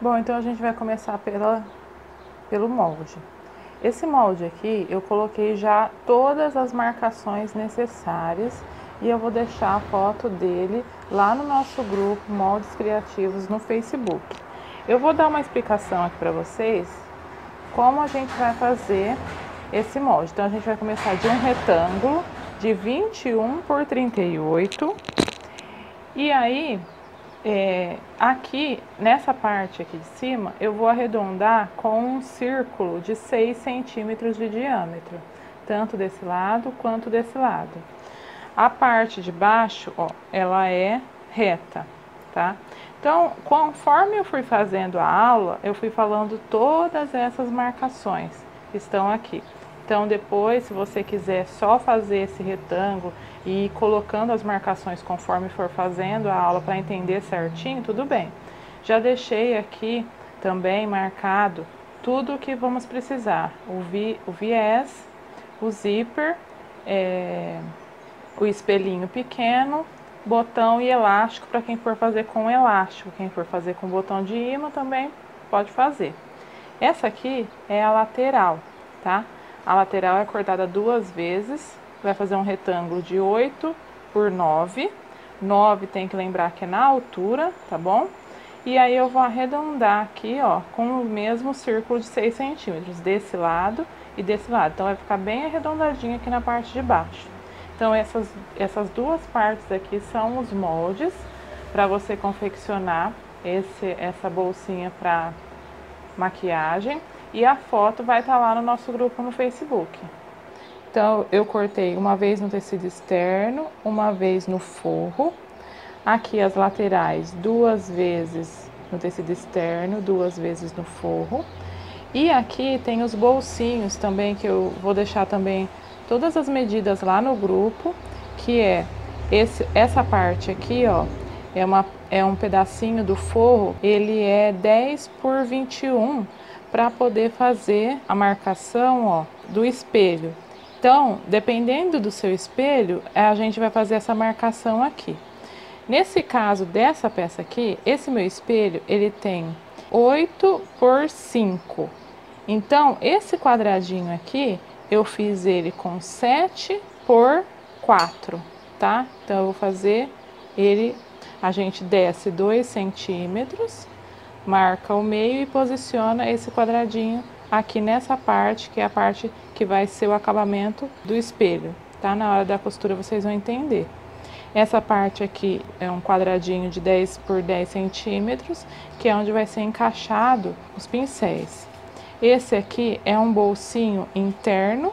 Bom, então a gente vai começar pelo molde. Esse molde aqui, eu coloquei já todas as marcações necessárias e eu vou deixar a foto dele lá no nosso grupo Moldes Criativos no Facebook. Eu vou dar uma explicação aqui para vocês como a gente vai fazer esse molde. Então a gente vai começar de um retângulo de 21 por 38 e aí aqui, nessa parte aqui de cima, eu vou arredondar com um círculo de 6 centímetros de diâmetro, tanto desse lado quanto desse lado. A parte de baixo, ó, ela é reta, tá? Então, conforme eu fui fazendo a aula, eu fui falando todas essas marcações que estão aqui. Então, depois, se você quiser só fazer esse retângulo e ir colocando as marcações conforme for fazendo a aula para entender certinho, tudo bem. Já deixei aqui também marcado tudo o que vamos precisar. O viés, o zíper, o espelhinho pequeno, botão e elástico para quem for fazer com elástico. Quem for fazer com botão de ímã também pode fazer. Essa aqui é a lateral, tá? A lateral é cortada 2 vezes, vai fazer um retângulo de 8 por 9. 9 tem que lembrar que é na altura, tá bom? E aí eu vou arredondar aqui, ó, com o mesmo círculo de 6 centímetros, desse lado e desse lado. Então vai ficar bem arredondadinho aqui na parte de baixo. Então essas duas partes aqui são os moldes para você confeccionar essa bolsinha para maquiagem. E a foto vai estar lá no nosso grupo no Facebook. Então, eu cortei uma vez no tecido externo, uma vez no forro. Aqui as laterais, 2 vezes no tecido externo, 2 vezes no forro. E aqui tem os bolsinhos também, que eu vou deixar também todas as medidas lá no grupo, que é essa parte aqui, ó, é um pedacinho do forro, ele é 10 por 21, para poder fazer a marcação, ó, do espelho. Então, dependendo do seu espelho, a gente vai fazer essa marcação aqui. Nesse caso dessa peça aqui, esse meu espelho, ele tem 8 por 5. Então, esse quadradinho aqui, eu fiz ele com 7 por 4, tá? Então, eu vou fazer ele, a gente desce 2 centímetros, marca o meio e posiciona esse quadradinho aqui nessa parte, que é a parte que vai ser o acabamento do espelho, tá? Na hora da costura vocês vão entender. Essa parte aqui é um quadradinho de 10 por 10 centímetros, que é onde vai ser encaixado os pincéis. Esse aqui é um bolsinho interno.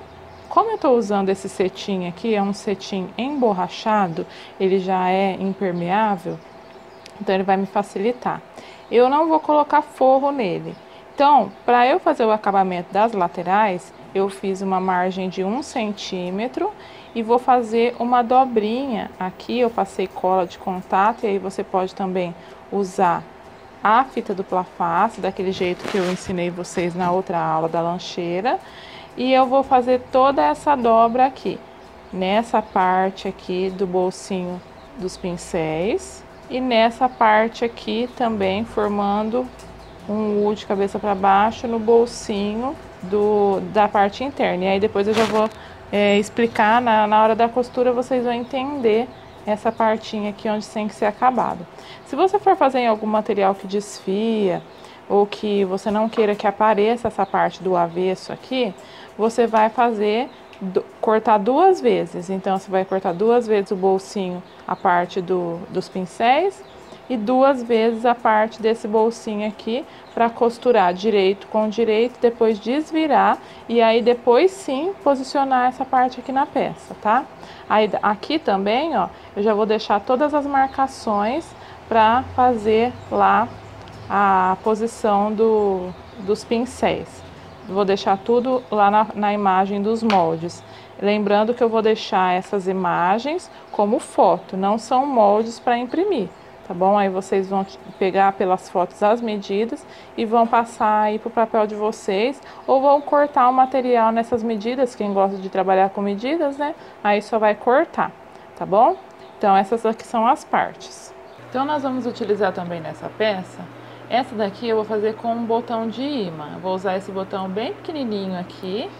Como eu estou usando esse cetim aqui, é um cetim emborrachado, ele já é impermeável, então ele vai me facilitar. Eu não vou colocar forro nele. Então, para eu fazer o acabamento das laterais, eu fiz uma margem de 1 centímetro e vou fazer uma dobrinha aqui. Eu passei cola de contato e aí você pode também usar a fita dupla face, daquele jeito que eu ensinei vocês na outra aula da lancheira. E eu vou fazer toda essa dobra aqui, nessa parte aqui do bolsinho dos pincéis. E nessa parte aqui também, formando um U de cabeça para baixo no bolsinho da parte interna. E aí depois eu já vou explicar, na hora da costura vocês vão entender essa partinha aqui onde tem que ser acabado. Se você for fazer em algum material que desfia, ou que você não queira que apareça essa parte do avesso aqui, você vai cortar 2 vezes. Então, você vai cortar 2 vezes o bolsinho, a parte dos pincéis, e 2 vezes a parte desse bolsinho aqui, para costurar direito com direito, depois desvirar, e aí depois sim posicionar essa parte aqui na peça, tá? Aí aqui também, ó, eu já vou deixar todas as marcações para fazer lá a posição dos pincéis. Vou deixar tudo lá na imagem dos moldes. Lembrando que eu vou deixar essas imagens como foto, não são moldes para imprimir, tá bom? Aí vocês vão pegar pelas fotos as medidas e vão passar aí pro papel de vocês, ou vão cortar o material nessas medidas, quem gosta de trabalhar com medidas, né? Aí só vai cortar, tá bom? Então essas aqui são as partes. Então nós vamos utilizar também nessa peça Essa daqui eu vou fazer com um botão de imã. Eu vou usar esse botão bem pequenininho aqui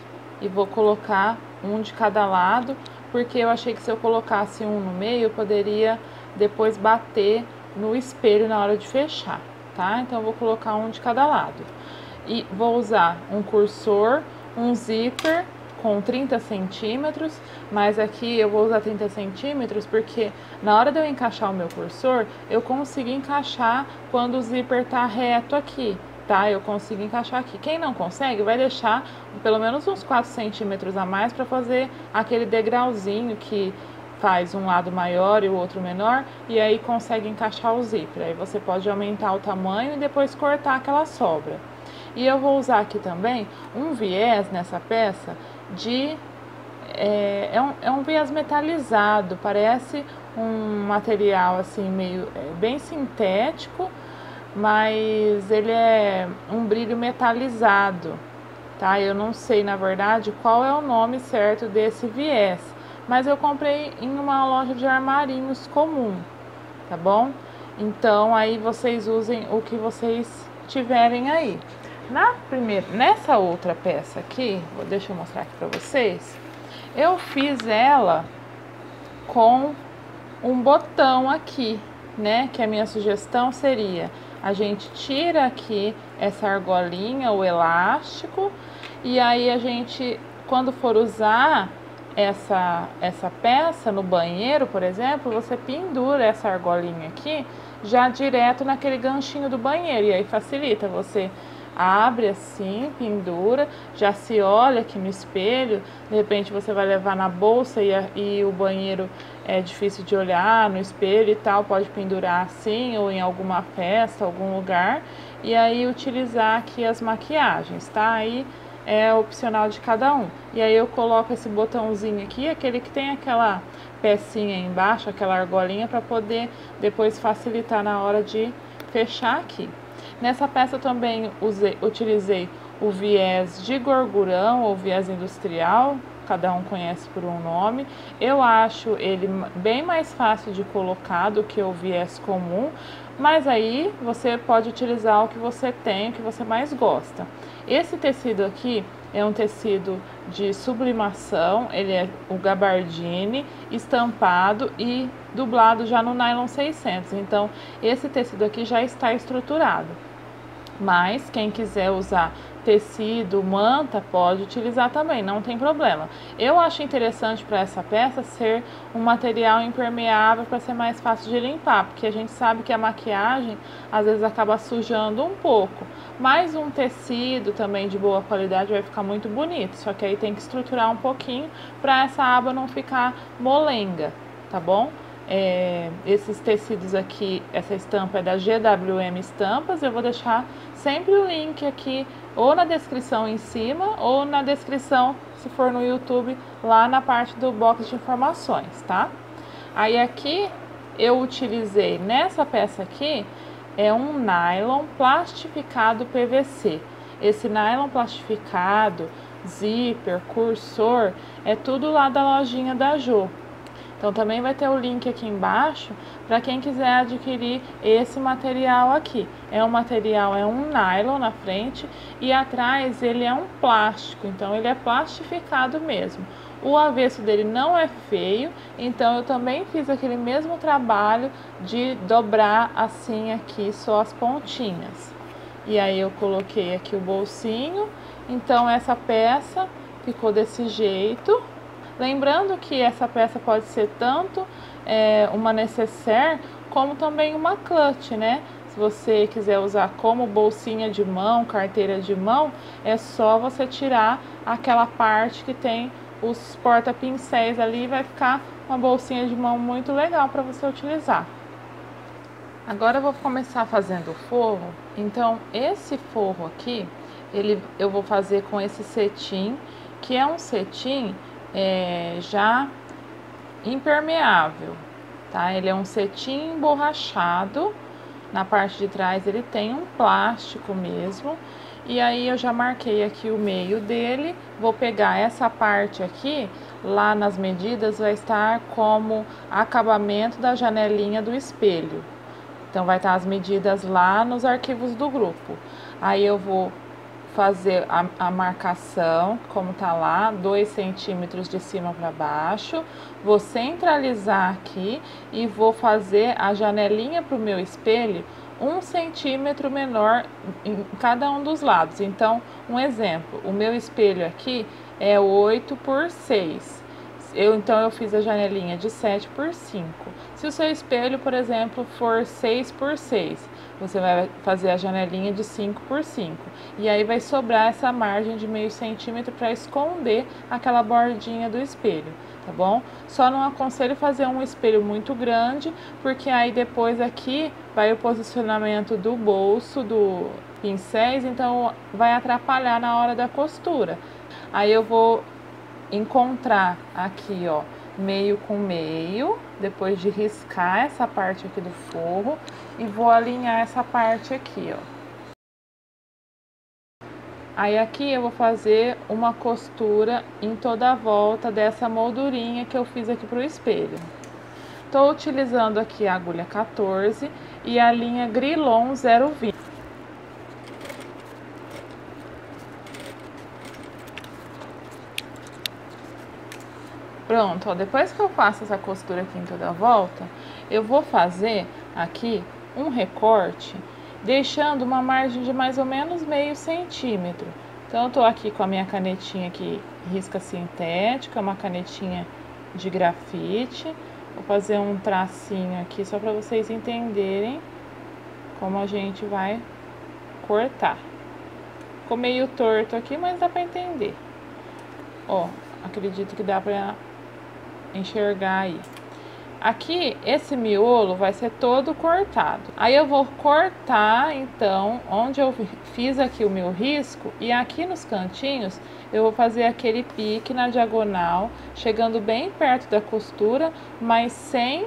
e vou colocar um de cada lado, porque eu achei que se eu colocasse um no meio, eu poderia depois bater no espelho na hora de fechar, tá? Então eu vou colocar um de cada lado. E vou usar um cursor, um zíper com 30 centímetros, mas aqui eu vou usar 30 centímetros porque na hora de eu encaixar o meu cursor, eu consigo encaixar quando o zíper tá reto aqui, tá? Eu consigo encaixar aqui. Quem não consegue, vai deixar pelo menos uns 4 centímetros a mais para fazer aquele degrauzinho que faz um lado maior e o outro menor, e aí consegue encaixar o zíper. Aí você pode aumentar o tamanho e depois cortar aquela sobra. E eu vou usar aqui também um viés nessa peça de... é um viés metalizado, parece um material assim meio bem sintético, mas ele é um brilho metalizado, tá? Eu não sei na verdade qual é o nome certo desse viés, mas eu comprei em uma loja de armarinhos comum, tá bom? Então aí vocês usem o que vocês tiverem aí. Nessa outra peça aqui, deixa eu mostrar aqui pra vocês, eu fiz ela com um botão aqui, né? Que a minha sugestão seria, a gente tira aqui essa argolinha, o elástico, e aí a gente, quando for usar essa peça no banheiro, por exemplo, você pendura essa argolinha aqui já direto naquele ganchinho do banheiro, e aí facilita, você abre assim, pendura, já se olha aqui no espelho, de repente você vai levar na bolsa e o banheiro é difícil de olhar no espelho e tal, pode pendurar assim ou em alguma festa, algum lugar, e aí utilizar aqui as maquiagens, tá? Aí é opcional de cada um. E aí eu coloco esse botãozinho aqui, aquele que tem aquela pecinha embaixo, aquela argolinha, para poder depois facilitar na hora de fechar aqui. Nessa peça eu também utilizei o viés de gorgurão ou viés industrial, cada um conhece por um nome. Eu acho ele bem mais fácil de colocar do que o viés comum, mas aí você pode utilizar o que você tem, o que você mais gosta. Esse tecido aqui é um tecido de sublimação, ele é o gabardine estampado e dublado já no nylon 600, então esse tecido aqui já está estruturado. Mas quem quiser usar tecido, manta, pode utilizar também, não tem problema. Eu acho interessante para essa peça ser um material impermeável para ser mais fácil de limpar, porque a gente sabe que a maquiagem às vezes acaba sujando um pouco, mas um tecido também de boa qualidade vai ficar muito bonito, só que aí tem que estruturar um pouquinho para essa aba não ficar molenga, tá bom? Esses tecidos aqui, essa estampa é da GWM Estampas, eu vou deixar sempre o link aqui ou na descrição em cima ou na descrição, se for no YouTube, lá na parte do box de informações, tá? Aí aqui eu utilizei, nessa peça aqui, é um nylon plastificado PVC. Esse nylon plastificado, zíper, cursor, é tudo lá da lojinha da Jo. Então também vai ter o link aqui embaixo para quem quiser adquirir esse material aqui. É um nylon na frente e atrás ele é um plástico, então ele é plastificado mesmo. O avesso dele não é feio, então eu também fiz aquele mesmo trabalho de dobrar assim aqui só as pontinhas. E aí eu coloquei aqui o bolsinho, então essa peça ficou desse jeito. Lembrando que essa peça pode ser tanto uma nécessaire como também uma clutch, né? Se você quiser usar como bolsinha de mão, carteira de mão, é só você tirar aquela parte que tem os porta-pincéis ali e vai ficar uma bolsinha de mão muito legal para você utilizar. Agora eu vou começar fazendo o forro. Então esse forro aqui, eu vou fazer com esse cetim, que é um cetim já impermeável, tá? Ele é um cetim emborrachado, na parte de trás ele tem um plástico mesmo, e aí eu já marquei aqui o meio dele, vou pegar essa parte aqui, lá nas medidas vai estar como acabamento da janelinha do espelho. Então, vai estar as medidas lá nos arquivos do grupo. Aí eu vou fazer a marcação, como tá lá, 2 centímetros de cima para baixo. Vou centralizar aqui e vou fazer a janelinha para o meu espelho 1 centímetro menor em cada um dos lados. Então, um exemplo, o meu espelho aqui é 8 por 6. Então, eu fiz a janelinha de 7 por 5. Se o seu espelho, por exemplo, for 6 por 6, você vai fazer a janelinha de 5 por 5. E aí vai sobrar essa margem de meio centímetro para esconder aquela bordinha do espelho, tá bom? Só não aconselho fazer um espelho muito grande, porque aí depois aqui vai o posicionamento do bolso do pincéis, então vai atrapalhar na hora da costura. Aí eu vou encontrar aqui, ó, meio com meio, depois de riscar essa parte aqui do forro, e vou alinhar essa parte aqui, ó. Aí aqui eu vou fazer uma costura em toda a volta dessa moldurinha que eu fiz aqui pro espelho. Tô utilizando aqui a agulha 14 e a linha Grilon 0,20. Pronto, ó, depois que eu faço essa costura aqui em toda a volta, eu vou fazer aqui um recorte, deixando uma margem de mais ou menos meio centímetro. Então, eu tô aqui com a minha canetinha aqui, risca sintética, uma canetinha de grafite. Vou fazer um tracinho aqui só para vocês entenderem como a gente vai cortar. Ficou meio torto aqui, mas dá para entender. Ó, acredito que dá para enxergar aí. Aqui, esse miolo vai ser todo cortado. Aí eu vou cortar, então, onde eu fiz aqui o meu risco, e aqui nos cantinhos eu vou fazer aquele pique na diagonal, chegando bem perto da costura, mas sem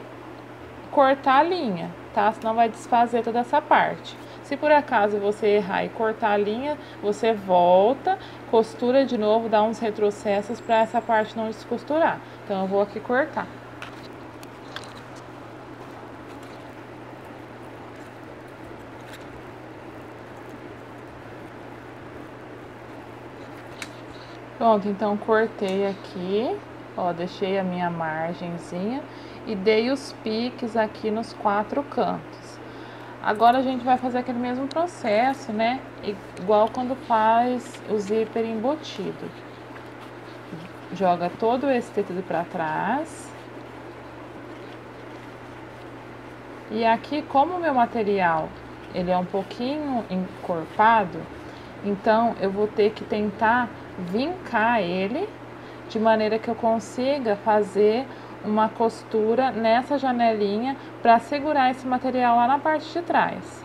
cortar a linha, tá? Senão vai desfazer toda essa parte. Se por acaso você errar e cortar a linha, você volta, costura de novo, dá uns retrocessos para essa parte não descosturar. Então, eu vou aqui cortar. Pronto, então cortei aqui, ó, deixei a minha margenzinha e dei os piques aqui nos 4 cantos. Agora a gente vai fazer aquele mesmo processo, né? Igual quando faz o zíper embutido. Joga todo esse tecido para trás. E aqui, como o meu material, ele é um pouquinho encorpado, então eu vou ter que tentar vincar ele, de maneira que eu consiga fazer uma costura nessa janelinha para segurar esse material lá na parte de trás.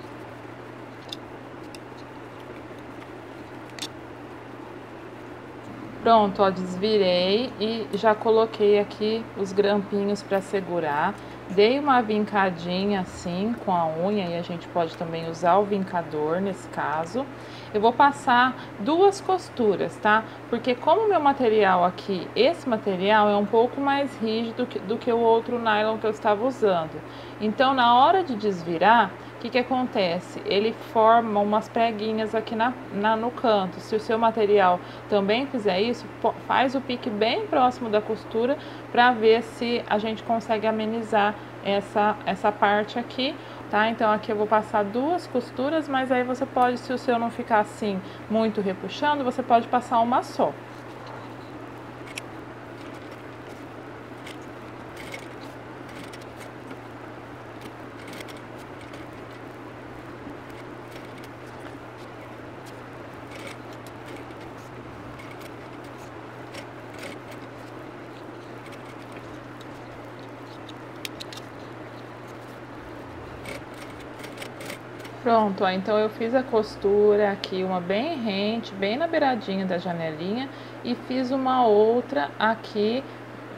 Pronto, ó, desvirei e já coloquei aqui os grampinhos para segurar. Dei uma vincadinha assim com a unha, e a gente pode também usar o vincador nesse caso. Eu vou passar 2 costuras, tá? Porque como o meu material aqui, esse material é um pouco mais rígido do que o outro nylon que eu estava usando. Então, na hora de desvirar, o que acontece? Ele forma umas preguinhas aqui no canto. Se o seu material também fizer isso, faz o pique bem próximo da costura para ver se a gente consegue amenizar essa parte aqui, tá? Então, aqui eu vou passar 2 costuras, mas aí você pode, se o seu não ficar assim muito repuxando, você pode passar uma só. Pronto, ó, então eu fiz a costura aqui, uma bem rente, bem na beiradinha da janelinha, e fiz uma outra aqui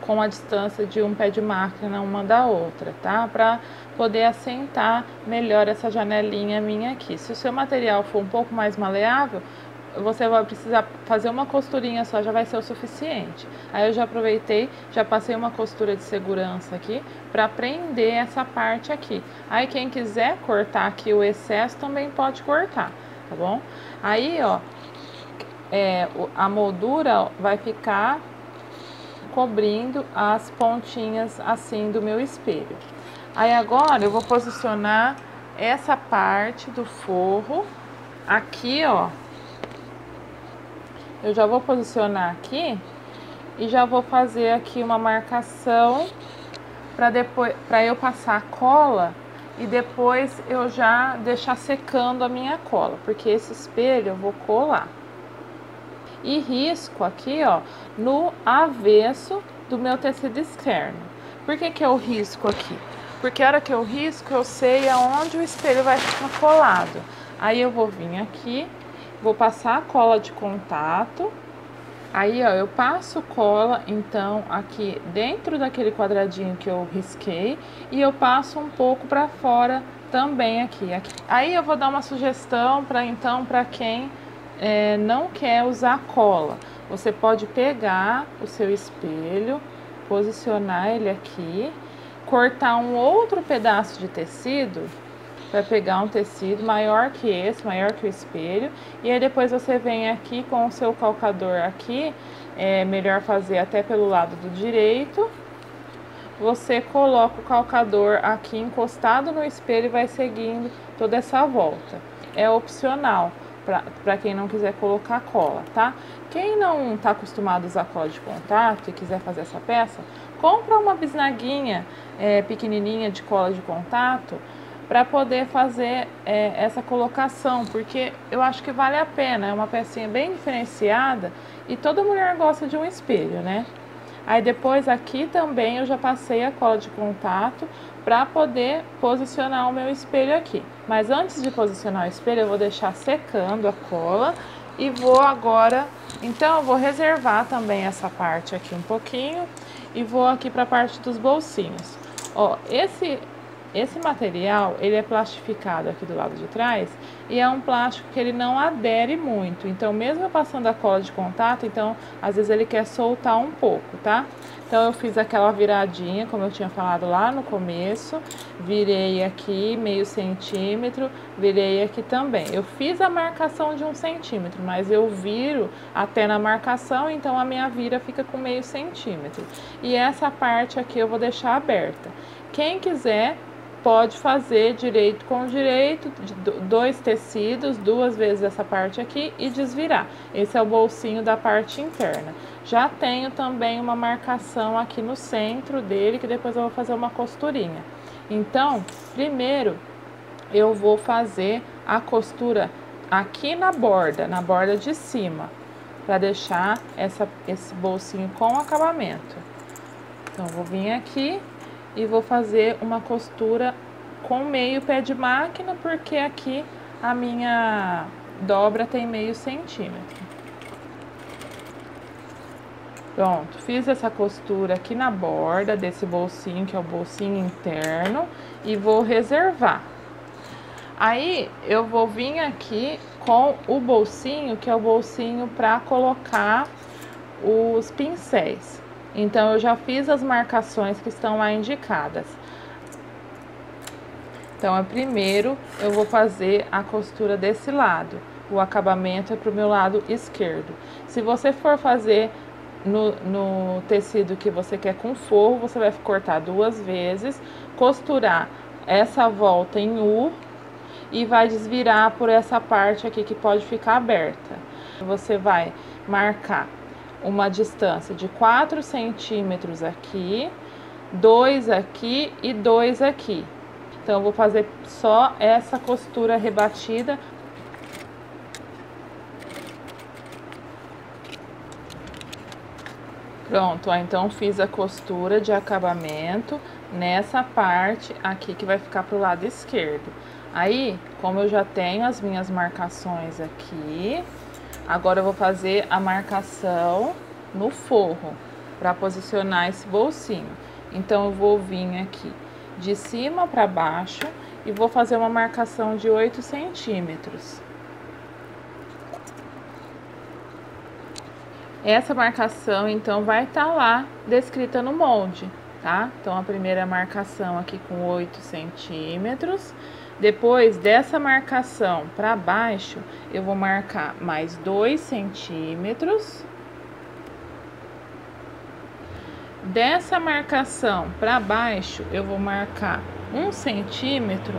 com a distância de um pé de máquina uma da outra, tá? Pra poder assentar melhor essa janelinha minha aqui. Se o seu material for um pouco mais maleável, você vai precisar fazer uma costurinha só, já vai ser o suficiente. Aí eu já aproveitei, já passei uma costura de segurança aqui para prender essa parte aqui. Aí quem quiser cortar aqui o excesso também pode cortar, tá bom? Aí, ó, a moldura vai ficar cobrindo as pontinhas assim do meu espelho. Aí agora eu vou posicionar essa parte do forro aqui, ó. Eu já vou posicionar aqui e já vou fazer aqui uma marcação para eu passar a cola e depois eu já deixar secando a minha cola, porque esse espelho eu vou colar. E risco aqui, ó, no avesso do meu tecido externo. Por que que eu risco aqui? Porque a hora que eu risco, eu sei aonde o espelho vai ficar colado. Aí eu vou vir aqui, vou passar a cola de contato. Aí, ó, eu passo cola, então, aqui dentro daquele quadradinho que eu risquei. E eu passo um pouco pra fora também aqui. Aí eu vou dar uma sugestão para quem não quer usar cola. Você pode pegar o seu espelho, posicionar ele aqui, cortar um outro pedaço de tecido, vai pegar um tecido maior que esse, maior que o espelho, e aí depois você vem aqui com o seu calcador aqui, é melhor fazer até pelo lado do direito, você coloca o calcador aqui encostado no espelho e vai seguindo toda essa volta. É opcional para quem não quiser colocar cola, tá? Quem não está acostumado a usar cola de contato e quiser fazer essa peça, compra uma bisnaguinha pequenininha de cola de contato para poder fazer essa colocação, porque eu acho que vale a pena, é uma pecinha bem diferenciada e toda mulher gosta de um espelho, né? Aí depois aqui também eu já passei a cola de contato para poder posicionar o meu espelho aqui. Mas antes de posicionar o espelho eu vou deixar secando a cola e vou agora, então eu vou reservar também essa parte aqui um pouquinho e vou aqui para a parte dos bolsinhos. Ó, esse material, ele é plastificado aqui do lado de trás e é um plástico que ele não adere muito. Então, mesmo eu passando a cola de contato, então, às vezes ele quer soltar um pouco, tá? Então, eu fiz aquela viradinha, como eu tinha falado lá no começo. Virei aqui meio centímetro, virei aqui também. Eu fiz a marcação de 1 centímetro, mas eu viro até na marcação, então a minha vira fica com meio centímetro. E essa parte aqui eu vou deixar aberta. Quem quiser pode fazer direito com direito, 2 tecidos, 2 vezes essa parte aqui e desvirar. Esse é o bolsinho da parte interna. Já tenho também uma marcação aqui no centro dele, que depois eu vou fazer uma costurinha. Então, primeiro eu vou fazer a costura aqui na borda de cima, para deixar esse bolsinho com acabamento. Então, vou vir aqui e vou fazer uma costura com meio pé de máquina, porque aqui a minha dobra tem meio centímetro. Pronto, fiz essa costura aqui na borda desse bolsinho, que é o bolsinho interno, e vou reservar. Aí eu vou vir aqui com o bolsinho, que é o bolsinho para colocar os pincéis. Então, eu já fiz as marcações que estão lá indicadas. Então, primeiro eu vou fazer a costura desse lado. O acabamento é para o meu lado esquerdo. Se você for fazer no tecido que você quer com forro, você vai cortar 2 vezes, costurar essa volta em U e vai desvirar por essa parte aqui que pode ficar aberta. Você vai marcar uma distância de 4 centímetros aqui, 2 aqui e 2 aqui. Então, eu vou fazer só essa costura rebatida. Pronto, ó, então fiz a costura de acabamento nessa parte aqui que vai ficar pro lado esquerdo. Aí, como eu já tenho as minhas marcações aqui, agora eu vou fazer a marcação no forro para posicionar esse bolsinho. Então, eu vou vir aqui de cima para baixo e vou fazer uma marcação de 8 centímetros. Essa marcação, então, vai estar lá descrita no molde, tá? Então, a primeira marcação aqui com 8 centímetros. Depois dessa marcação para baixo, eu vou marcar mais 2 centímetros. Dessa marcação para baixo, eu vou marcar 1 centímetro.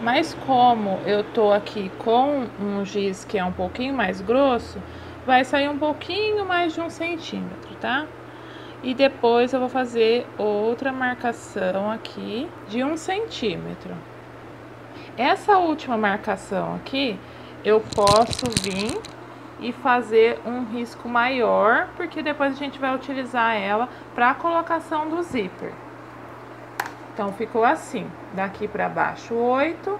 Mas como eu tô aqui com um giz que é um pouquinho mais grosso, vai sair um pouquinho mais de 1 centímetro, tá? E depois eu vou fazer outra marcação aqui de 1 centímetro. Essa última marcação aqui, eu posso vir e fazer um risco maior, porque depois a gente vai utilizar ela para a colocação do zíper. Então, ficou assim, daqui para baixo 8,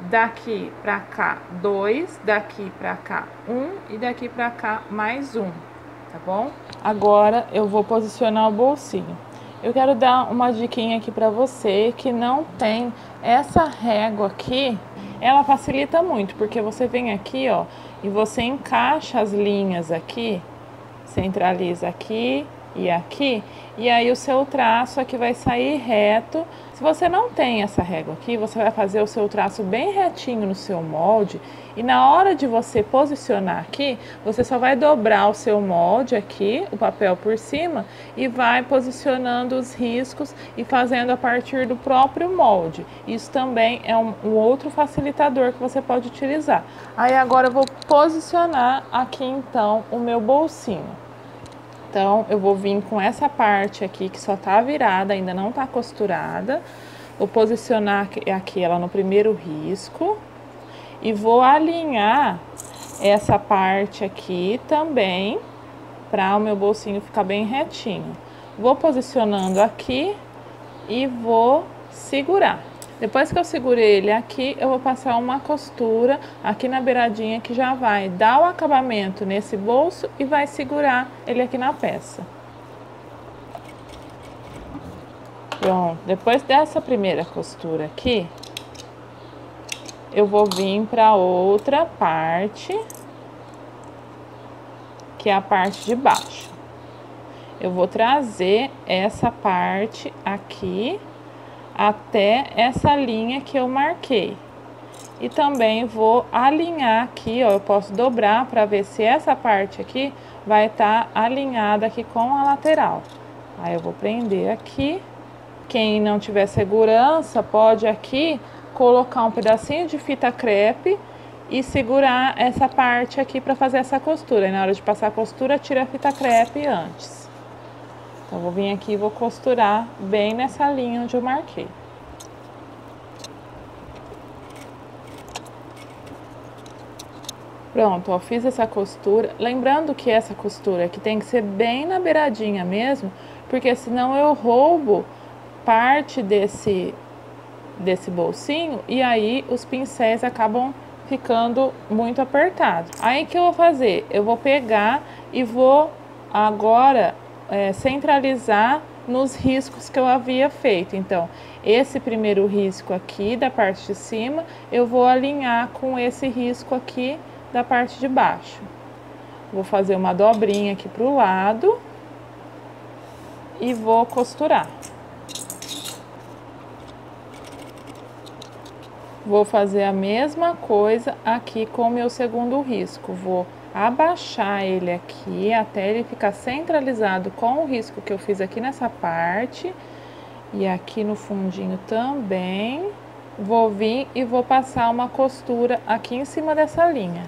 daqui para cá 2, daqui para cá 1 e daqui para cá mais 1, tá bom? Agora, eu vou posicionar o bolsinho. Eu quero dar uma diquinha aqui para você que não tem essa régua aqui, ela facilita muito, porque você vem aqui, ó, e você encaixa as linhas aqui, centraliza aqui e aqui, e aí o seu traço aqui vai sair reto. Se você não tem essa régua aqui, você vai fazer o seu traço bem retinho no seu molde, e na hora de você posicionar aqui, você só vai dobrar o seu molde aqui, o papel por cima, e vai posicionando os riscos e fazendo a partir do próprio molde. Isso também é um outro facilitador que você pode utilizar. Aí agora eu vou posicionar aqui então o meu bolsinho. Então, eu vou vir com essa parte aqui que só tá virada, ainda não tá costurada. Vou posicionar aqui ela no primeiro risco. E vou alinhar essa parte aqui também, para o meu bolsinho ficar bem retinho. Vou posicionando aqui e vou segurar. Depois que eu segurei ele aqui, eu vou passar uma costura aqui na beiradinha que já vai dar o acabamento nesse bolso e vai segurar ele aqui na peça. Pronto, depois dessa primeira costura aqui, eu vou vir para outra parte, que é a parte de baixo. Eu vou trazer essa parte aqui até essa linha que eu marquei. E também vou alinhar aqui, ó, eu posso dobrar para ver se essa parte aqui vai estar alinhada aqui com a lateral. Aí eu vou prender aqui. Quem não tiver segurança, pode aqui colocar um pedacinho de fita crepe e segurar essa parte aqui para fazer essa costura. E na hora de passar a costura, tira a fita crepe antes. Então, vou vir aqui e vou costurar bem nessa linha onde eu marquei. Pronto, ó, fiz essa costura. Lembrando que essa costura aqui tem que ser bem na beiradinha mesmo, porque senão eu roubo parte desse bolsinho e aí os pincéis acabam ficando muito apertados. Aí que eu vou fazer? Eu vou pegar e vou agora centralizar nos riscos que eu havia feito. Então, esse primeiro risco aqui da parte de cima, eu vou alinhar com esse risco aqui da parte de baixo. Vou fazer uma dobrinha aqui pro lado e vou costurar. Vou fazer a mesma coisa aqui com o meu segundo risco. Vou abaixar ele aqui até ele ficar centralizado com o risco que eu fiz aqui nessa parte. E aqui no fundinho também. Vou vir e vou passar uma costura aqui em cima dessa linha.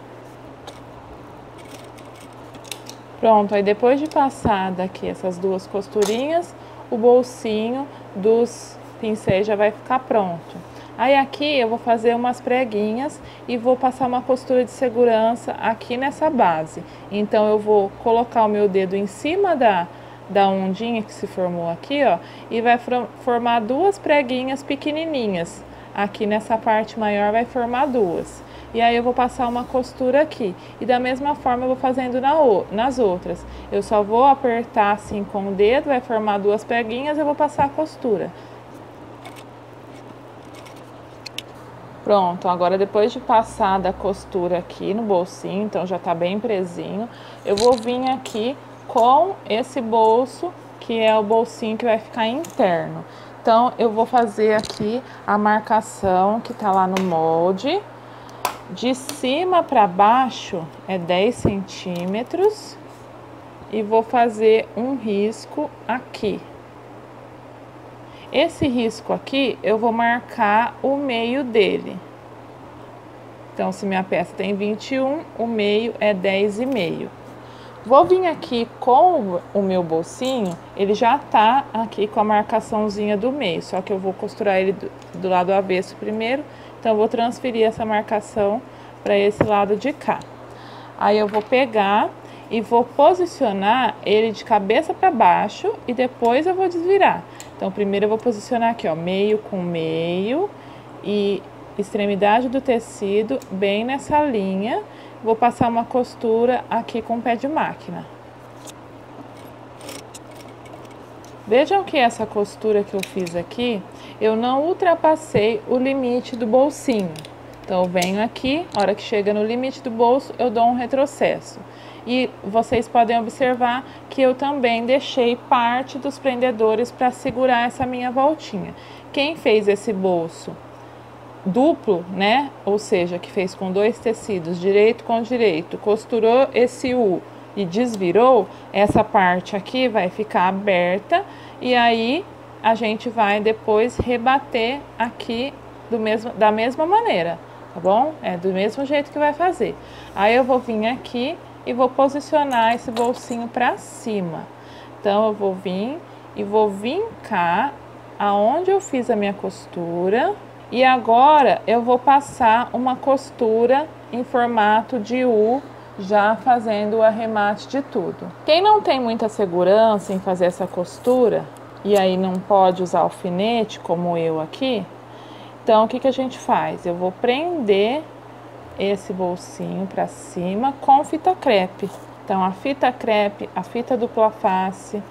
Pronto, aí depois de passar daqui essas duas costurinhas, o bolsinho dos pincéis já vai ficar pronto. Aí aqui eu vou fazer umas preguinhas e vou passar uma costura de segurança aqui nessa base. Então eu vou colocar o meu dedo em cima da ondinha que se formou aqui, ó, e vai formar duas preguinhas pequenininhas. Aqui nessa parte maior vai formar duas. E aí eu vou passar uma costura aqui. E da mesma forma eu vou fazendo nas outras. Eu só vou apertar assim com o dedo, vai formar duas preguinhas e eu vou passar a costura. Pronto, agora depois de passar da costura aqui no bolsinho, então já tá bem presinho, eu vou vir aqui com esse bolso, que é o bolsinho que vai ficar interno. Então, eu vou fazer aqui a marcação que tá lá no molde. De cima para baixo é 10 centímetros. E vou fazer um risco aqui. Esse risco aqui, eu vou marcar o meio dele. Então, se minha peça tem 21, o meio é 10,5. Vou vir aqui com o meu bolsinho, ele já tá aqui com a marcaçãozinha do meio, só que eu vou costurar ele do lado avesso primeiro, então eu vou transferir essa marcação para esse lado de cá. Aí eu vou pegar e vou posicionar ele de cabeça para baixo e depois eu vou desvirar. Então, primeiro eu vou posicionar aqui, ó, meio com meio e extremidade do tecido bem nessa linha. Vou passar uma costura aqui com o pé de máquina. Vejam que essa costura que eu fiz aqui, eu não ultrapassei o limite do bolsinho. Então, eu venho aqui, a hora que chega no limite do bolso, eu dou um retrocesso. E vocês podem observar que eu também deixei parte dos prendedores para segurar essa minha voltinha. Quem fez esse bolso duplo, né? Ou seja, que fez com dois tecidos, direito com direito, costurou esse U e desvirou, essa parte aqui vai ficar aberta e aí a gente vai depois rebater aqui da mesma maneira, tá bom? É do mesmo jeito que vai fazer. Aí eu vou vir aqui e vou posicionar esse bolsinho para cima. Então, eu vou vir e vou vincar aonde eu fiz a minha costura. E agora eu vou passar uma costura em formato de U, já fazendo o arremate de tudo. Quem não tem muita segurança em fazer essa costura, e aí não pode usar alfinete, como eu aqui, então o que a gente faz? Eu vou prender esse bolsinho para cima com fita crepe. Então, a fita crepe, a fita dupla face,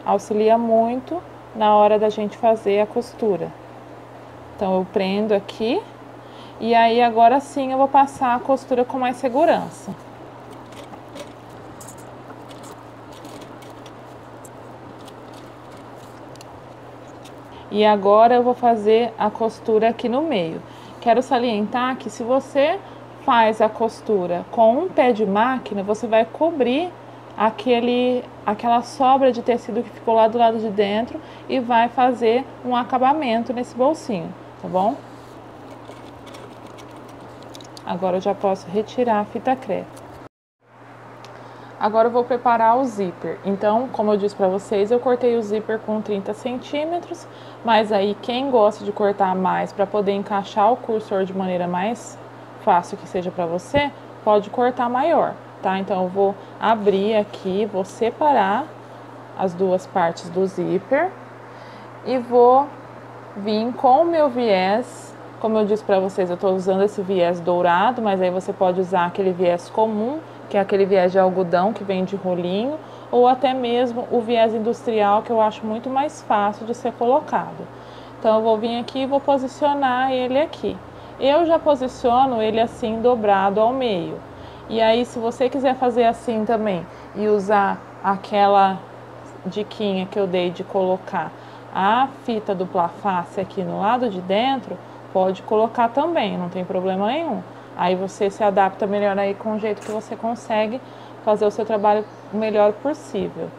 auxilia muito na hora da gente fazer a costura. Então, eu prendo aqui e aí agora sim eu vou passar a costura com mais segurança. E agora eu vou fazer a costura aqui no meio. Quero salientar que se você faz a costura com um pé de máquina, você vai cobrir aquela sobra de tecido que ficou lá do lado de dentro e vai fazer um acabamento nesse bolsinho, tá bom? Agora eu já posso retirar a fita crepe. Agora eu vou preparar o zíper. Então, como eu disse para vocês, eu cortei o zíper com 30 centímetros, mas aí quem gosta de cortar mais para poder encaixar o cursor de maneira mais fácil que seja para você, pode cortar maior, tá? Então, eu vou abrir aqui, vou separar as duas partes do zíper e vou vir com o meu viés. Como eu disse para vocês, eu estou usando esse viés dourado, mas aí você pode usar aquele viés comum, que é aquele viés de algodão que vem de rolinho, ou até mesmo o viés industrial, que eu acho muito mais fácil de ser colocado. Então, eu vou vir aqui e vou posicionar ele aqui. Eu já posiciono ele assim, dobrado ao meio. E aí, se você quiser fazer assim também e usar aquela diquinha que eu dei de colocar a fita dupla face aqui no lado de dentro, pode colocar também, não tem problema nenhum. Aí você se adapta melhor aí com o jeito que você consegue fazer o seu trabalho o melhor possível.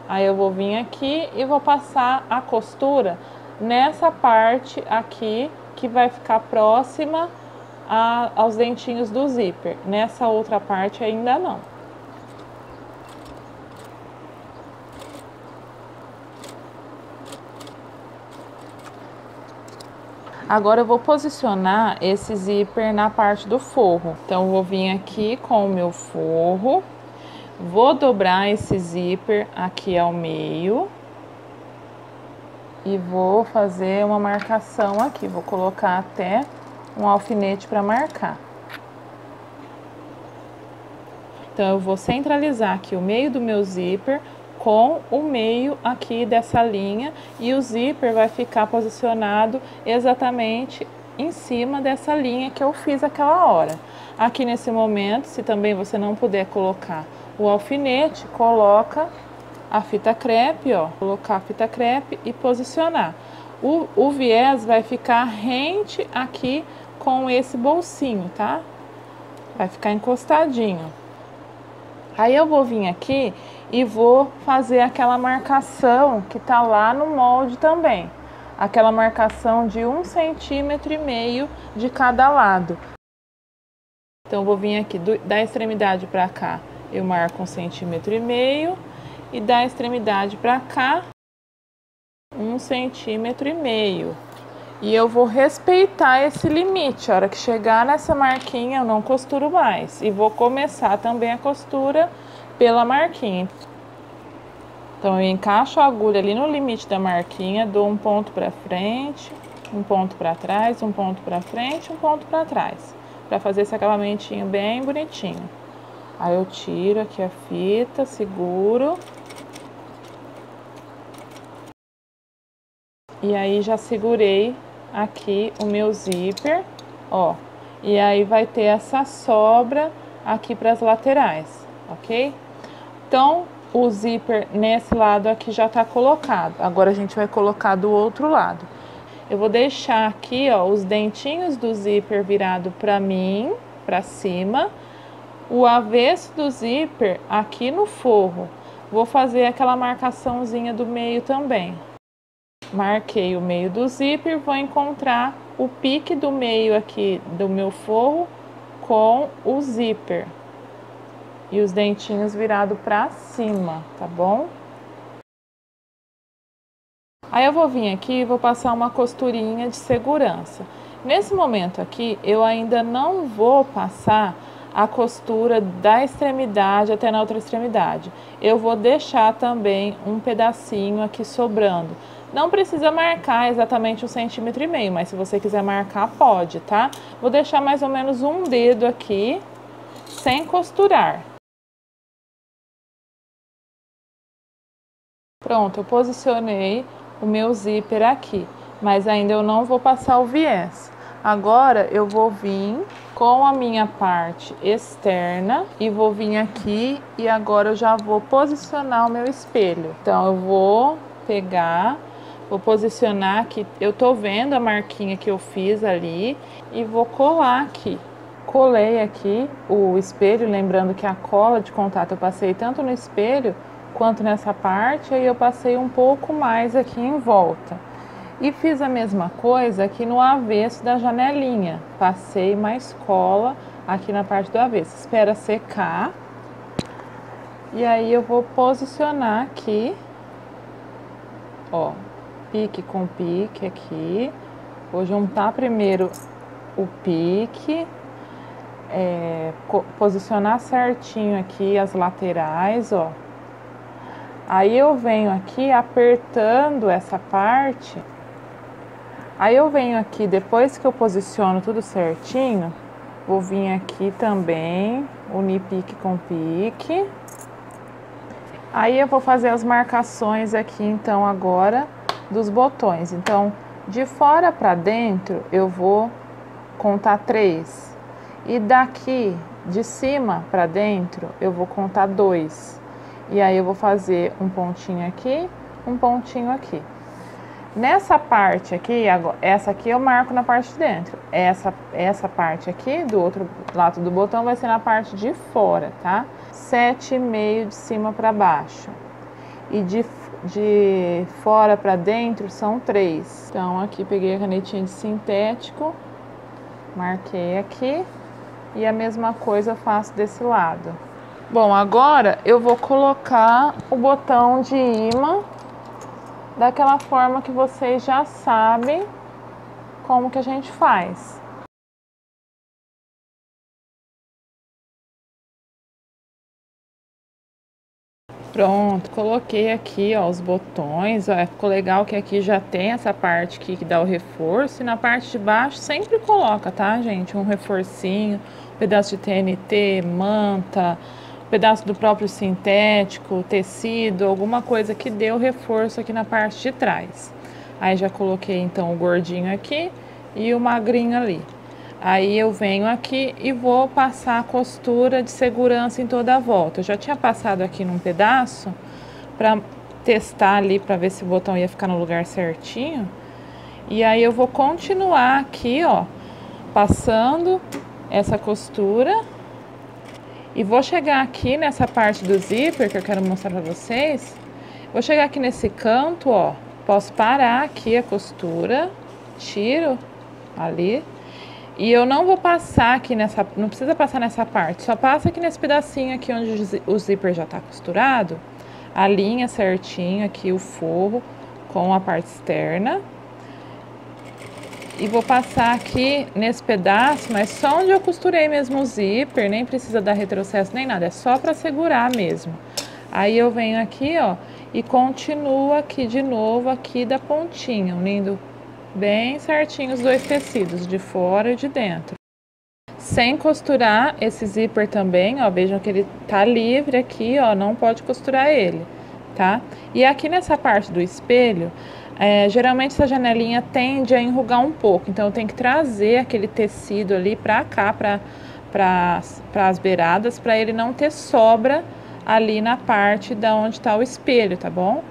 Aí eu vou vir aqui e vou passar a costura nessa parte aqui que vai ficar próxima aos dentinhos do zíper. Nessa outra parte ainda não. Agora eu vou posicionar esse zíper na parte do forro. Então, eu vou vir aqui com o meu forro, vou dobrar esse zíper aqui ao meio e vou fazer uma marcação aqui. Vou colocar até um alfinete para marcar. Então, eu vou centralizar aqui o meio do meu zíper com o meio aqui dessa linha e o zíper vai ficar posicionado exatamente em cima dessa linha que eu fiz aquela hora. Aqui nesse momento, se também você não puder colocar o alfinete, coloca a fita crepe, ó, colocar a fita crepe e posicionar. O viés vai ficar rente aqui com esse bolsinho, tá? Vai ficar encostadinho. Aí eu vou vir aqui e vou fazer aquela marcação que tá lá no molde também. Aquela marcação de 1,5 cm de cada lado. Então eu vou vir aqui da extremidade para cá, eu marco 1,5 cm e da extremidade para cá 1,5 cm. E eu vou respeitar esse limite. A hora que chegar nessa marquinha, eu não costuro mais. E vou começar também a costura pela marquinha. Então, eu encaixo a agulha ali no limite da marquinha, dou um ponto para frente, um ponto para trás, um ponto para frente, um ponto para trás. Para fazer esse acabamentinho bem bonitinho. Aí eu tiro aqui a fita, seguro. E aí já segurei aqui o meu zíper, ó, e aí vai ter essa sobra aqui para as laterais, ok? Então, o zíper nesse lado aqui já tá colocado, agora a gente vai colocar do outro lado. Eu vou deixar aqui, ó, os dentinhos do zíper virado para mim, para cima, o avesso do zíper aqui no forro. Vou fazer aquela marcaçãozinha do meio também. Marquei o meio do zíper, vou encontrar o pique do meio aqui do meu forro com o zíper. E os dentinhos virados para cima, tá bom? Aí eu vou vir aqui e vou passar uma costurinha de segurança. Nesse momento aqui, eu ainda não vou passar a costura da extremidade até na outra extremidade. Eu vou deixar também um pedacinho aqui sobrando. Não precisa marcar exatamente 1,5 cm, mas se você quiser marcar, pode, tá? Vou deixar mais ou menos um dedo aqui, sem costurar. Pronto, eu posicionei o meu zíper aqui, mas ainda eu não vou passar o viés. Agora eu vou vir com a minha parte externa e vou vir aqui e agora eu já vou posicionar o meu espelho. Então eu vou pegar... Vou posicionar aqui, eu tô vendo a marquinha que eu fiz ali e vou colar aqui. Colei aqui o espelho, lembrando que a cola de contato eu passei tanto no espelho quanto nessa parte, aí eu passei um pouco mais aqui em volta. E fiz a mesma coisa aqui no avesso da janelinha, passei mais cola aqui na parte do avesso. Espera secar e aí eu vou posicionar aqui, ó. Pique com pique aqui. Vou juntar primeiro o pique, posicionar certinho aqui as laterais, ó. Aí eu venho aqui apertando essa parte. Aí eu venho aqui, depois que eu posiciono tudo certinho, vou vir aqui também, unir pique com pique. Aí eu vou fazer as marcações aqui, então, agora dos botões. Então, de fora para dentro, eu vou contar 3. E daqui, de cima para dentro, eu vou contar 2. E aí eu vou fazer um pontinho aqui, um pontinho aqui. Nessa parte aqui, essa aqui eu marco na parte de dentro. Essa parte aqui, do outro lado do botão, vai ser na parte de fora, tá? 7,5 de cima para baixo. E de fora para dentro são 3. Então aqui peguei a canetinha de sintético, marquei aqui e a mesma coisa eu faço desse lado. Bom, agora eu vou colocar o botão de imã daquela forma que vocês já sabem como que a gente faz. Pronto, coloquei aqui, ó, os botões, ó, ficou legal que aqui já tem essa parte aqui que dá o reforço e na parte de baixo sempre coloca, tá, gente? Um reforcinho, um pedaço de TNT, manta, um pedaço do próprio sintético, tecido, alguma coisa que dê o reforço aqui na parte de trás. Aí já coloquei então o gordinho aqui e o magrinho ali. Aí eu venho aqui e vou passar a costura de segurança em toda a volta. Eu já tinha passado aqui num pedaço para testar ali, para ver se o botão ia ficar no lugar certinho. E aí eu vou continuar aqui, ó, passando essa costura. E vou chegar aqui nessa parte do zíper que eu quero mostrar para vocês. Vou chegar aqui nesse canto, ó. Posso parar aqui a costura, tiro ali. E eu não vou passar aqui nessa, não precisa passar nessa parte, só passa aqui nesse pedacinho aqui onde o zíper já tá costurado. Alinha certinho aqui o forro com a parte externa. E vou passar aqui nesse pedaço, mas só onde eu costurei mesmo o zíper, nem precisa dar retrocesso nem nada, é só para segurar mesmo. Aí eu venho aqui, ó, e continuo aqui de novo, aqui da pontinha, unindo bem certinho os dois tecidos, de fora e de dentro. Sem costurar esse zíper também, ó, vejam que ele tá livre aqui, ó, não pode costurar ele, tá? E aqui nessa parte do espelho, geralmente essa janelinha tende a enrugar um pouco, então eu tenho que trazer aquele tecido ali pra cá, para as beiradas, para ele não ter sobra ali na parte da onde tá o espelho, tá bom?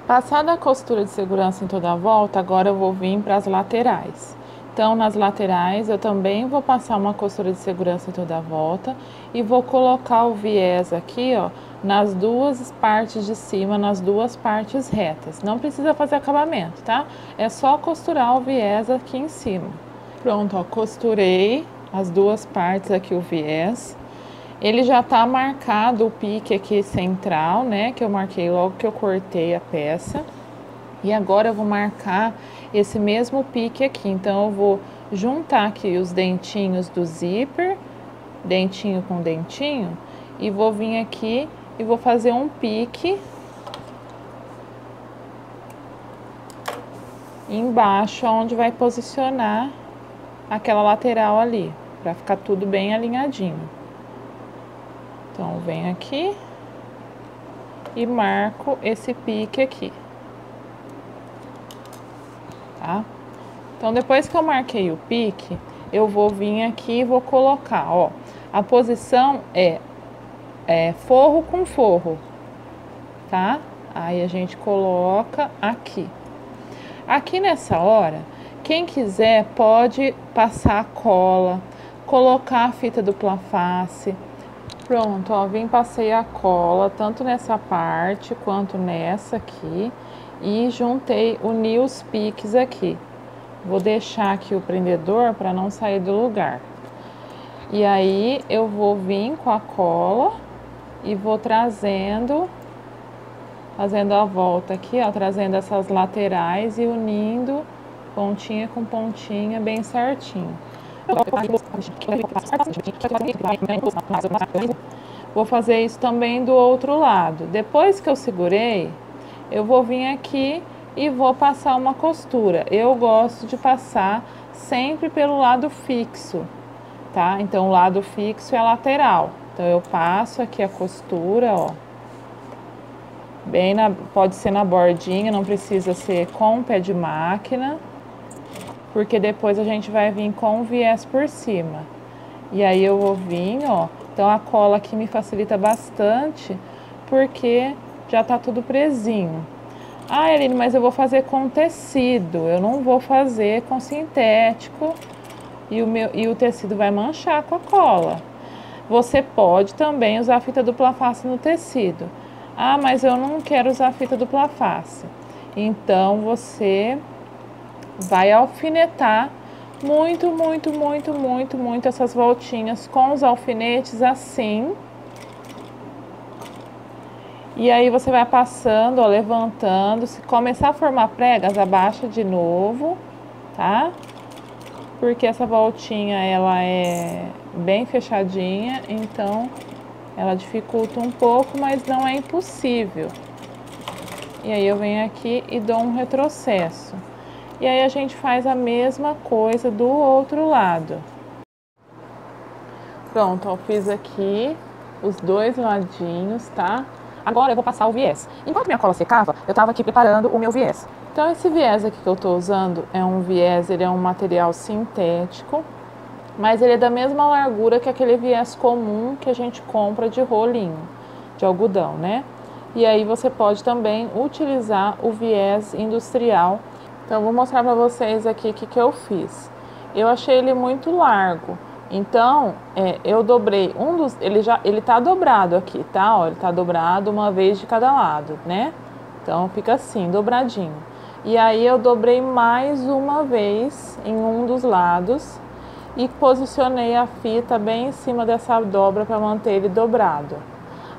Passada a costura de segurança em toda a volta, agora eu vou vir para as laterais. Então, nas laterais, eu também vou passar uma costura de segurança em toda a volta e vou colocar o viés aqui, ó, nas duas partes de cima, nas duas partes retas. Não precisa fazer acabamento, tá? É só costurar o viés aqui em cima. Pronto, ó, costurei as duas partes aqui o viés. Ele já tá marcado o pique aqui central, né? Que eu marquei logo que eu cortei a peça. E agora eu vou marcar esse mesmo pique aqui. Então, eu vou juntar aqui os dentinhos do zíper, dentinho com dentinho, e vou vir aqui e vou fazer um pique embaixo, onde vai posicionar aquela lateral ali, para ficar tudo bem alinhadinho. Então, venho aqui e marco esse pique aqui, tá? Então, depois que eu marquei o pique, eu vou vir aqui e vou colocar, ó, a posição é forro com forro, tá? Aí a gente coloca aqui. Aqui nessa hora, quem quiser pode passar a cola, colocar a fita dupla face. Pronto, ó, vim, passei a cola, tanto nessa parte quanto nessa aqui, e juntei, uni os piques aqui. Vou deixar aqui o prendedor para não sair do lugar. E aí, eu vou vir com a cola e vou trazendo, fazendo a volta aqui, ó, trazendo essas laterais e unindo pontinha com pontinha bem certinho. Vou fazer isso também do outro lado. Depois que eu segurei, eu vou vir aqui e vou passar uma costura. Eu gosto de passar sempre pelo lado fixo, tá? Então, o lado fixo é a lateral. Então, eu passo aqui a costura, ó. Pode ser na bordinha, não precisa ser com o pé de máquina, porque depois a gente vai vir com o viés por cima. E aí eu vou vir, ó, então a cola aqui me facilita bastante, porque já tá tudo presinho. Ah, Eline, mas eu vou fazer com tecido, eu não vou fazer com sintético, e o tecido vai manchar com a cola. Você pode também usar fita dupla face no tecido. Ah, mas eu não quero usar fita dupla face. Então, você vai alfinetar muito essas voltinhas com os alfinetes assim. E aí você vai passando, ó, levantando. Se começar a formar pregas, abaixa de novo, tá? Porque essa voltinha, ela é bem fechadinha, então ela dificulta um pouco, mas não é impossível. E aí eu venho aqui e dou um retrocesso. E aí a gente faz a mesma coisa do outro lado. Pronto, ó, fiz aqui os dois ladinhos, tá? Agora eu vou passar o viés. Enquanto minha cola secava, eu estava aqui preparando o meu viés. Então esse viés aqui que eu estou usando é um viés, ele é um material sintético, mas ele é da mesma largura que aquele viés comum que a gente compra de rolinho, de algodão, né? E aí você pode também utilizar o viés industrial. Então eu vou mostrar para vocês aqui o que eu fiz. Eu achei ele muito largo, então eu dobrei um dos, ele tá dobrado aqui, tá? Ó, ele tá dobrado uma vez de cada lado, né? Então fica assim, dobradinho. E aí eu dobrei mais uma vez em um dos lados e posicionei a fita bem em cima dessa dobra para manter ele dobrado.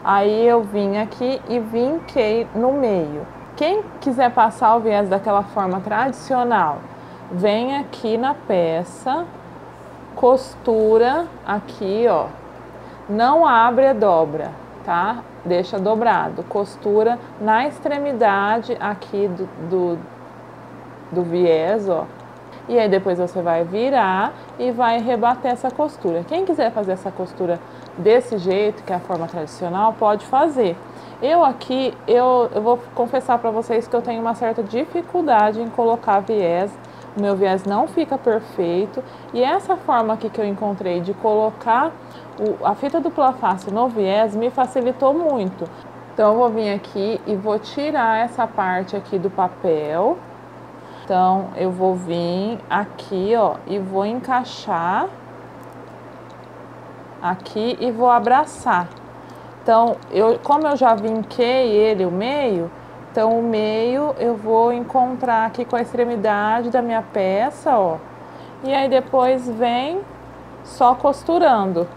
Aí eu vim aqui e vinquei no meio. Quem quiser passar o viés daquela forma tradicional, vem aqui na peça, costura aqui, ó. Não abre a dobra, tá? Deixa dobrado. Costura na extremidade aqui do viés, ó. E aí depois você vai virar e vai rebater essa costura. Quem quiser fazer essa costura desse jeito, que é a forma tradicional, pode fazer. Eu aqui, eu vou confessar para vocês que eu tenho uma certa dificuldade em colocar viés. O meu viés não fica perfeito. E essa forma aqui que eu encontrei de colocar a fita dupla face no viés me facilitou muito. Então eu vou vir aqui e vou tirar essa parte aqui do papel. Então, eu vou vir aqui, ó, e vou encaixar aqui e vou abraçar. Então, como eu já vinquei ele, o meio, então o meio eu vou encontrar aqui com a extremidade da minha peça, ó. E aí depois vem só costurando.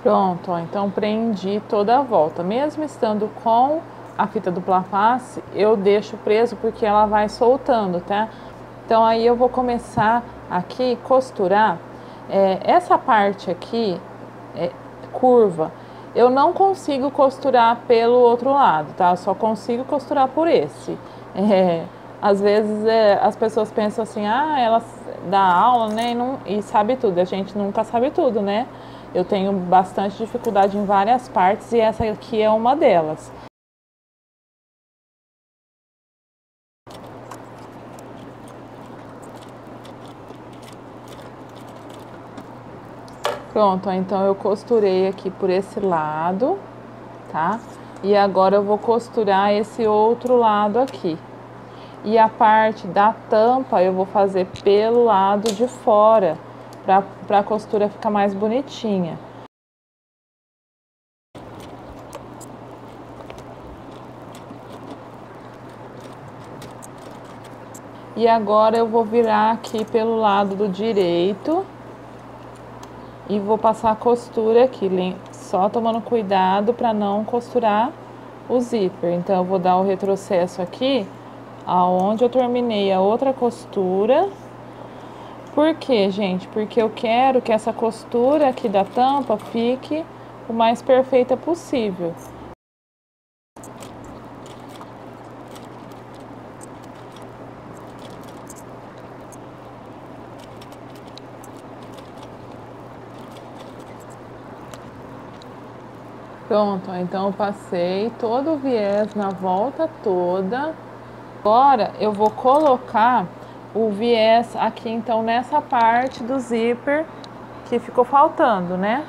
Pronto, ó, então prendi toda a volta. Mesmo estando com a fita dupla face, eu deixo preso porque ela vai soltando, tá? Então aí eu vou começar aqui costurar essa parte aqui curva. Eu não consigo costurar pelo outro lado, tá? Eu só consigo costurar por esse. Às vezes as pessoas pensam assim, ah, ela dá aula, né, e sabe tudo. A gente nunca sabe tudo, né? Eu tenho bastante dificuldade em várias partes e essa aqui é uma delas. Pronto, ó, então eu costurei aqui por esse lado, tá? E agora eu vou costurar esse outro lado aqui. E a parte da tampa eu vou fazer pelo lado de fora, para a costura ficar mais bonitinha. E agora eu vou virar aqui pelo lado do direito e vou passar a costura aqui, só tomando cuidado para não costurar o zíper. Então eu vou dar o retrocesso aqui, aonde eu terminei a outra costura. Por quê, gente? Porque eu quero que essa costura aqui da tampa fique o mais perfeita possível. Pronto, então eu passei todo o viés na volta toda. Agora eu vou colocar o viés aqui então nessa parte do zíper que ficou faltando, né?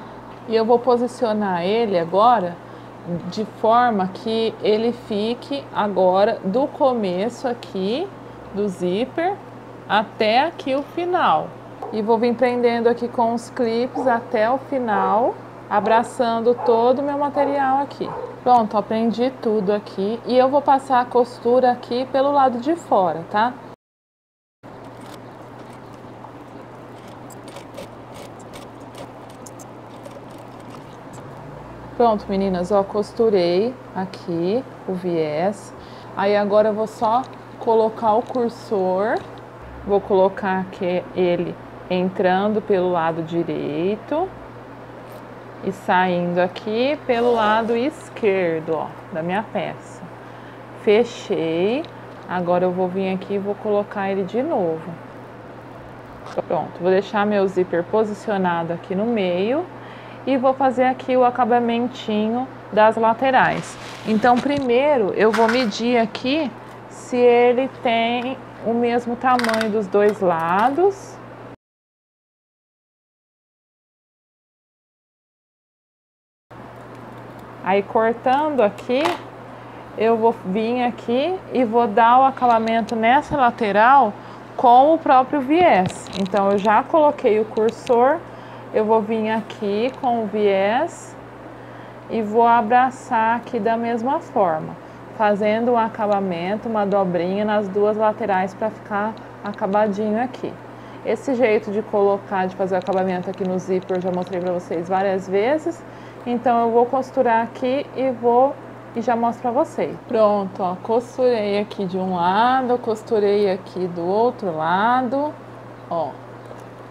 E eu vou posicionar ele agora de forma que ele fique agora do começo aqui do zíper até aqui o final. E vou vir prendendo aqui com os clipes até o final, abraçando todo o meu material aqui. Pronto, ó, prendi tudo aqui e eu vou passar a costura aqui pelo lado de fora, tá? Pronto, meninas, ó, costurei aqui o viés. Aí agora eu vou só colocar o cursor, vou colocar aqui ele entrando pelo lado direito e saindo aqui pelo lado esquerdo, ó, da minha peça. Fechei. Agora eu vou vir aqui e vou colocar ele de novo. Pronto, vou deixar meu zíper posicionado aqui no meio e vou fazer aqui o acabamentinho das laterais. Então primeiro eu vou medir aqui se ele tem o mesmo tamanho dos dois lados. Aí cortando aqui, eu vou vir aqui e vou dar o acabamento nessa lateral com o próprio viés. Então eu já coloquei o cursor, eu vou vir aqui com o viés e vou abraçar aqui da mesma forma, fazendo um acabamento, uma dobrinha nas duas laterais para ficar acabadinho aqui. Esse jeito de colocar, de fazer o acabamento aqui no zíper, eu já mostrei para vocês várias vezes. Então eu vou costurar aqui e já mostro pra vocês. Pronto, ó, costurei aqui de um lado, costurei aqui do outro lado, ó.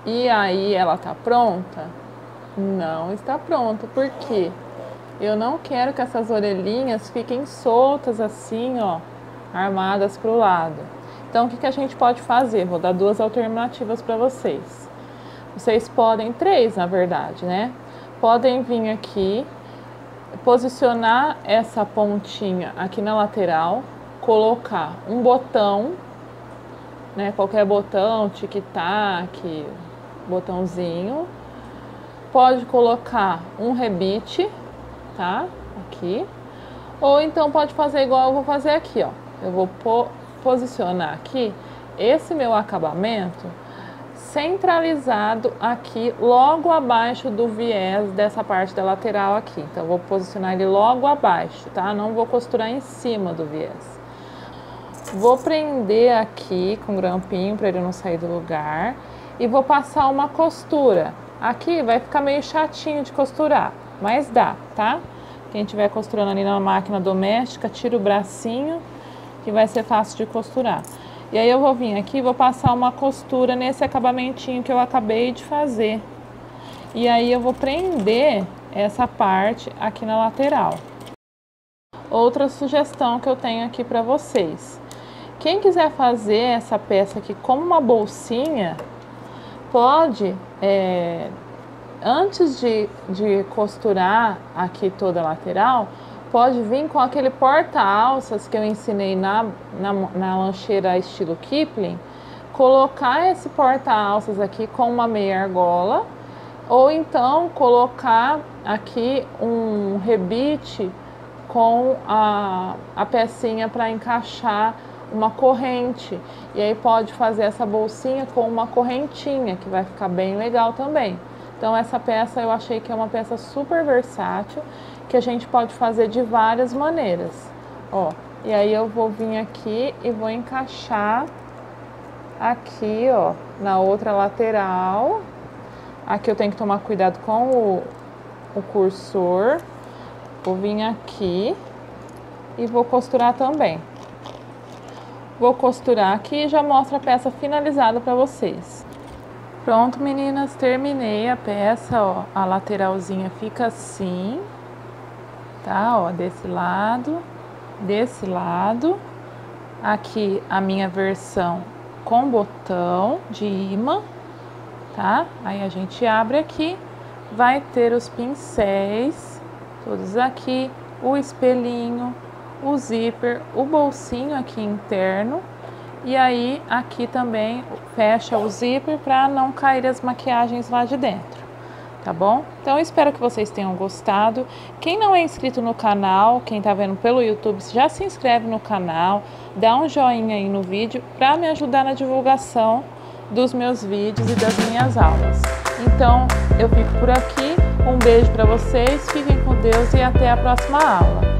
E aí ela tá pronta? Não está pronta, por quê? Eu não quero que essas orelhinhas fiquem soltas assim, ó, armadas pro lado. Então o que a gente pode fazer? Vou dar duas alternativas para vocês. Vocês podem, três na verdade, né? Podem vir aqui, posicionar essa pontinha aqui na lateral, colocar um botão, né, qualquer botão, tic-tac, botãozinho. Pode colocar um rebite, tá? Aqui. Ou então pode fazer igual eu vou fazer aqui, ó. Eu vou posicionar aqui esse meu acabamento centralizado aqui, logo abaixo do viés dessa parte da lateral aqui. Então, eu vou posicionar ele logo abaixo, tá? Não vou costurar em cima do viés. Vou prender aqui com grampinho para ele não sair do lugar. E vou passar uma costura. Aqui vai ficar meio chatinho de costurar, mas dá, tá? Quem estiver costurando ali na máquina doméstica, tira o bracinho, que vai ser fácil de costurar. E aí eu vou vir aqui e vou passar uma costura nesse acabamentinho que eu acabei de fazer. E aí eu vou prender essa parte aqui na lateral. Outra sugestão que eu tenho aqui para vocês. Quem quiser fazer essa peça aqui como uma bolsinha, pode, antes de costurar aqui toda a lateral, pode vir com aquele porta-alças que eu ensinei na lancheira estilo Kipling, colocar esse porta-alças aqui com uma meia argola, ou então colocar aqui um rebite com a pecinha para encaixar uma corrente. E aí pode fazer essa bolsinha com uma correntinha, que vai ficar bem legal também. Então essa peça eu achei que é uma peça super versátil, que a gente pode fazer de várias maneiras, ó. E aí eu vou vir aqui e vou encaixar aqui, ó, na outra lateral. Aqui eu tenho que tomar cuidado com o cursor. Vou vir aqui e vou costurar também. Vou costurar aqui e já mostro a peça finalizada para vocês. Pronto, meninas, terminei a peça, ó. A lateralzinha fica assim. Tá, ó, desse lado, aqui a minha versão com botão de imã, tá? Aí a gente abre aqui, vai ter os pincéis, todos aqui, o espelhinho, o zíper, o bolsinho aqui interno, e aí aqui também fecha o zíper para não cair as maquiagens lá de dentro. Tá bom? Então eu espero que vocês tenham gostado. Quem não é inscrito no canal, quem tá vendo pelo YouTube, já se inscreve no canal, dá um joinha aí no vídeo para me ajudar na divulgação dos meus vídeos e das minhas aulas. Então eu fico por aqui, um beijo para vocês, fiquem com Deus e até a próxima aula.